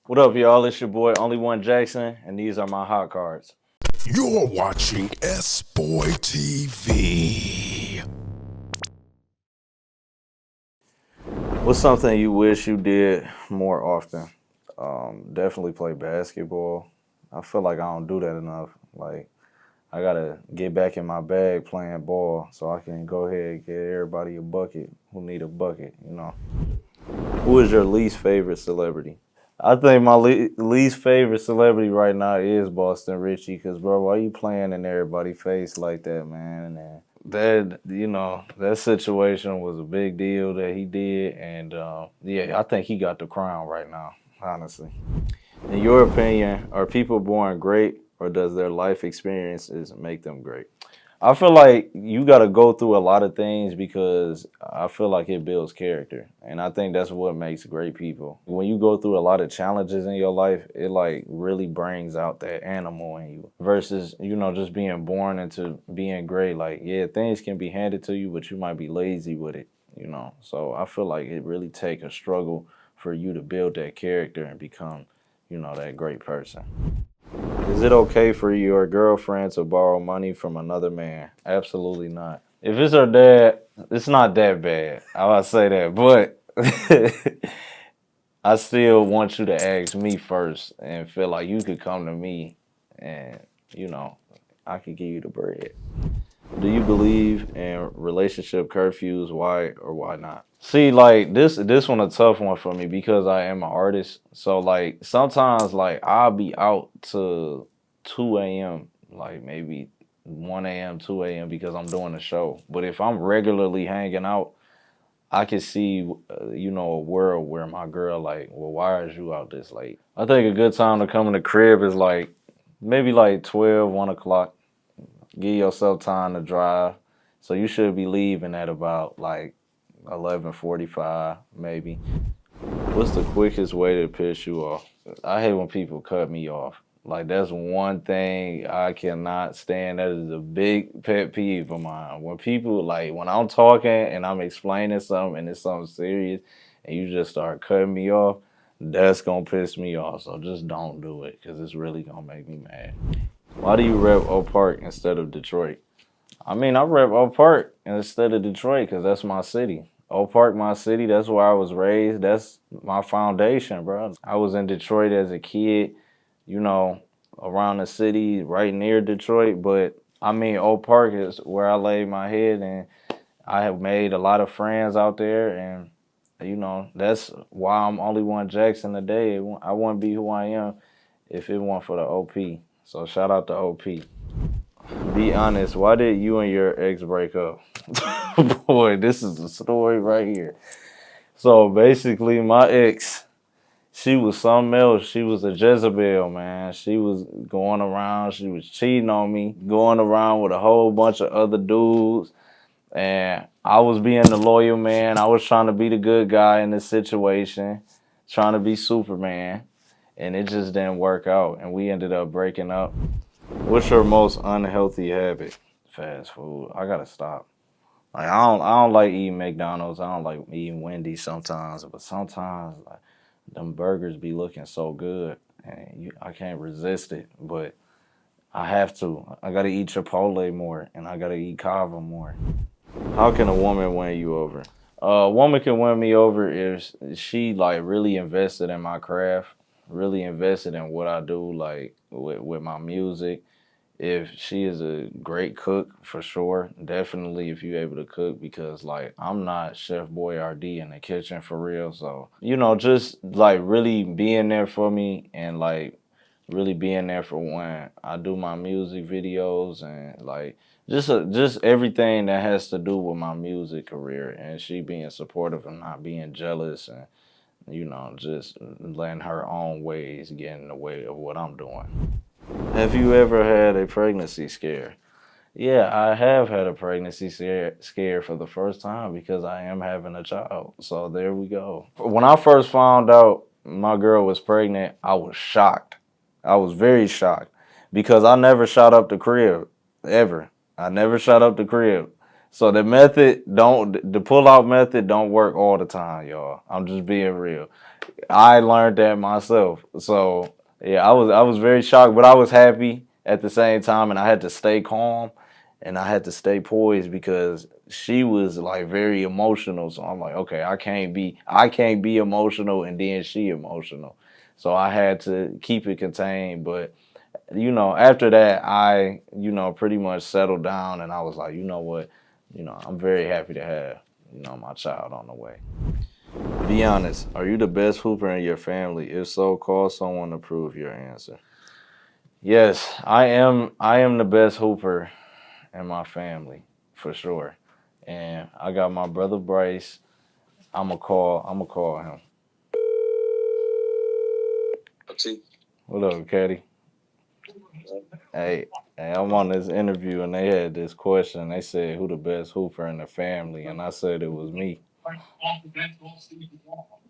What up, y'all? It's your boy Only1Jackson, and these are my hot cards. You're watching SBoy TV. What's something you wish you did more often? Definitely play basketball. I feel like I don't do that enough. Like, I gotta get back in my bag playing ball so I can go ahead and get everybody a bucket who need a bucket, you know. Who is your least favorite celebrity? I think my least favorite celebrity right now is Boston Richie, because, bro, why you playing in everybody's face like that, man? And that, that situation was a big deal that he did. And, yeah, I think he got the crown right now, honestly. In your opinion, are people born great, or does their life experiences make them great? I feel like you got to go through a lot of things because I feel like it builds character. And I think that's what makes great people. When you go through a lot of challenges in your life, it like really brings out that animal in you versus, just being born into being great. Like, yeah, things can be handed to you, but you might be lazy with it. So I feel like it really take a struggle for you to build that character and become, that great person. Is it okay for your girlfriend to borrow money from another man? Absolutely not. If it's her dad, it's not that bad. I would say that, but I still want you to ask me first and feel like you could come to me and, you know, I could give you the bread. Do you believe in relationship curfews? Why or why not? See, like this one a tough one for me because I am an artist. So like sometimes like I'll be out to 2 a.m. like maybe 1 a.m., 2 a.m. because I'm doing a show. But if I'm regularly hanging out, I can see a world where my girl like, well, why is you out this late? I think a good time to come in the crib is like maybe like 12, 1 o'clock. Give yourself time to drive. So you should be leaving at about like 11:45 maybe. What's the quickest way to piss you off? I hate when people cut me off. Like that's one thing I cannot stand. That is a big pet peeve of mine. When people like when I'm talking and I'm explaining something and it's something serious and you just start cutting me off, that's gonna piss me off. So just don't do it because it's really gonna make me mad. Why do you rep Oak Park instead of Detroit? I mean, I rep Oak Park instead of Detroit because that's my city. Oak Park, my city, that's where I was raised. That's my foundation, bro. I was in Detroit as a kid, you know, around the city, right near Detroit. But I mean, Oak Park is where I laid my head, and I have made a lot of friends out there. And, that's why I'm Only1Jackson today. I wouldn't be who I am if it weren't for the OP. So shout out to OP. Be honest, why did you and your ex break up? Boy, this is the story right here. So basically, my ex, she was something else. She was a Jezebel, man. She was going around, she was cheating on me, going around with a whole bunch of other dudes. And I was being the loyal man. I was trying to be the good guy in this situation, trying to be Superman. And it just didn't work out. And we ended up breaking up. What's your most unhealthy habit? Fast food. I gotta stop. Like I don't like eating McDonald's. I don't like eating Wendy's sometimes, but sometimes like them burgers be looking so good, and I can't resist it. But I have to. I gotta eat Chipotle more, and I gotta eat Kava more. How can a woman win you over? A woman can win me over if she like really invested in my craft, really invested in what I do, like with my music. If she is a great cook, for sure, definitely if you're able to cook, because like I'm not Chef Boyardee in the kitchen for real. So just like really being there for me and like really being there for when I do my music videos and like just everything that has to do with my music career, and she being supportive and not being jealous, and just letting her own ways get in the way of what I'm doing. Have you ever had a pregnancy scare? Yeah, I have had a pregnancy scare for the first time because I am having a child. So there we go. When I first found out my girl was pregnant, I was shocked. I was very shocked because I never shot up the crib ever. I never shot up the crib. So the pull out method don't work all the time, y'all. I'm just being real. I learned that myself. So yeah, I was very shocked, but I was happy at the same time, and I had to stay calm and I had to stay poised because she was like very emotional. So I'm like, okay, I can't be emotional and then she emotional. So I had to keep it contained. But after that, I pretty much settled down, and I was like, you know what, I'm very happy to have my child on the way. Be honest, are you the best hooper in your family? If so, call someone to prove your answer. Yes, I am the best hooper in my family, for sure. And I got my brother Bryce. I'm gonna call him. What up, Caddy? Hey, hey, I'm on this interview and they had this question. They said who the best hooper in the family, and I said it was me.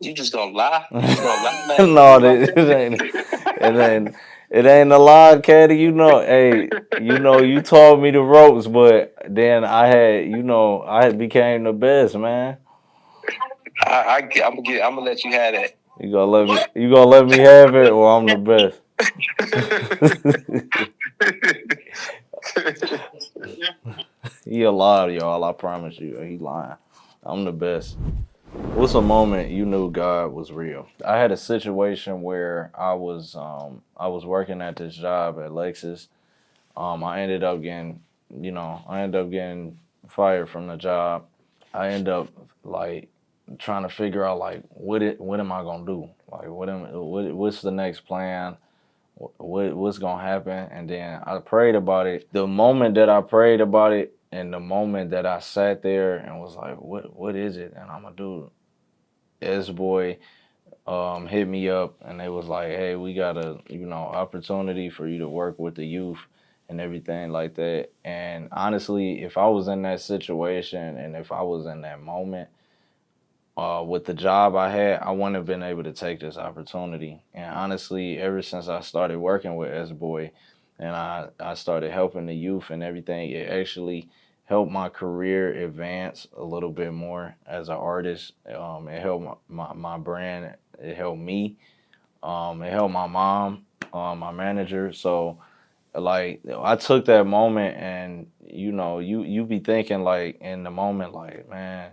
You just gonna lie? You just gonna lie, man? No, it ain't a lie, Caddy. Hey, you taught me the ropes, but then I became the best, man. I'm gonna let you have that. You gonna let me have it, or I'm the best. He a liar, y'all. I promise you, he lying. I'm the best. What's a moment you knew God was real? I had a situation where I was working at this job at Lexus. I ended up getting fired from the job. I end up like trying to figure out like what am I gonna do? Like what's the next plan? What's gonna happen? And then I prayed about it. The moment that I prayed about it, and the moment that I sat there and was like, what is it? And I'm gonna do. SBoy hit me up and they was like, hey, we got a opportunity for you to work with the youth and everything like that. And honestly, if I was in that situation and if I was in that moment with the job I had, I wouldn't have been able to take this opportunity. And honestly, ever since I started working with SBoy and I started helping the youth and everything, it actually helped my career advance a little bit more as an artist. It helped my brand. It helped me. It helped my mom, my manager. So like I took that moment, and you be thinking like in the moment like, man,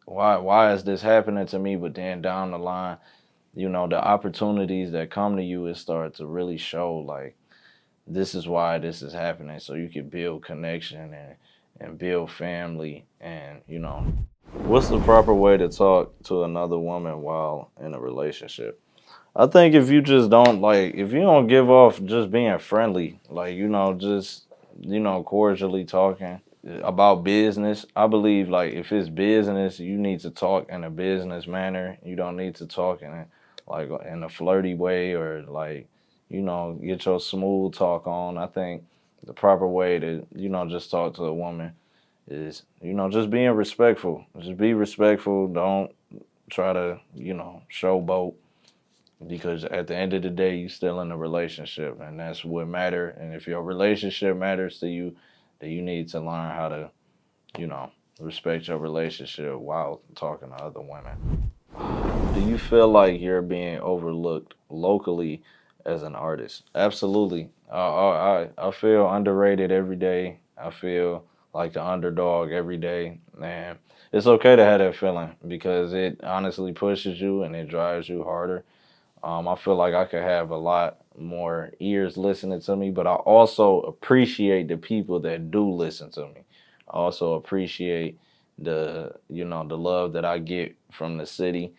why is this happening to me? But then down the line, the opportunities that come to you, it start to really show like this is why this is happening, so you can build connection and build family. And what's the proper way to talk to another woman while in a relationship? I think if you just don't like, if you don't give off just being friendly, like, just, cordially talking about business. I believe like if it's business, you need to talk in a business manner. You don't need to talk in a flirty way, or like, get your smooth talk on. I think the proper way to, just talk to a woman is, just being respectful. Just be respectful. Don't try to, showboat, because at the end of the day, you still in a relationship, and that's what matter. And if your relationship matters to you, then you need to learn how to, you know, respect your relationship while talking to other women. Do you feel like you're being overlooked locally as an artist? Absolutely. I feel underrated every day. I feel like the underdog every day, and it's okay to have that feeling because it honestly pushes you and it drives you harder. I feel like I could have a lot more ears listening to me, but I also appreciate the people that do listen to me. I also appreciate the love that I get from the city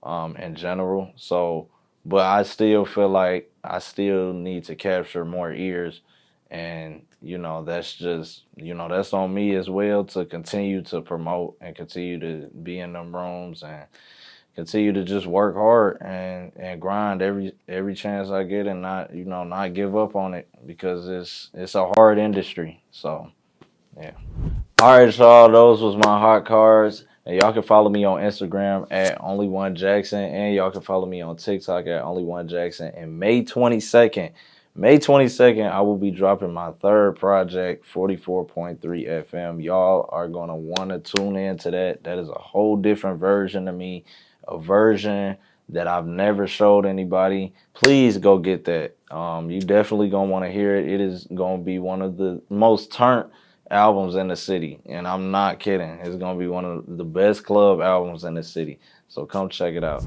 in general. So, but I still feel like I still need to capture more ears, and that's just that's on me as well to continue to promote and continue to be in them rooms and continue to just work hard and grind every chance I get, and not give up on it, because it's a hard industry. So yeah. All right, y'all. Those was my hot cards. And y'all can follow me on Instagram at Only1Jackson, and y'all can follow me on TikTok at Only1Jackson. And May 22nd, May 22nd, I will be dropping my third project, 44.3 FM. Y'all are going to want to tune in to that. That is a whole different version of me, a version that I've never showed anybody. Please go get that. You definitely going to want to hear it. It is going to be one of the most turned albums in the city. And I'm not kidding. It's going to be one of the best club albums in the city. So come check it out.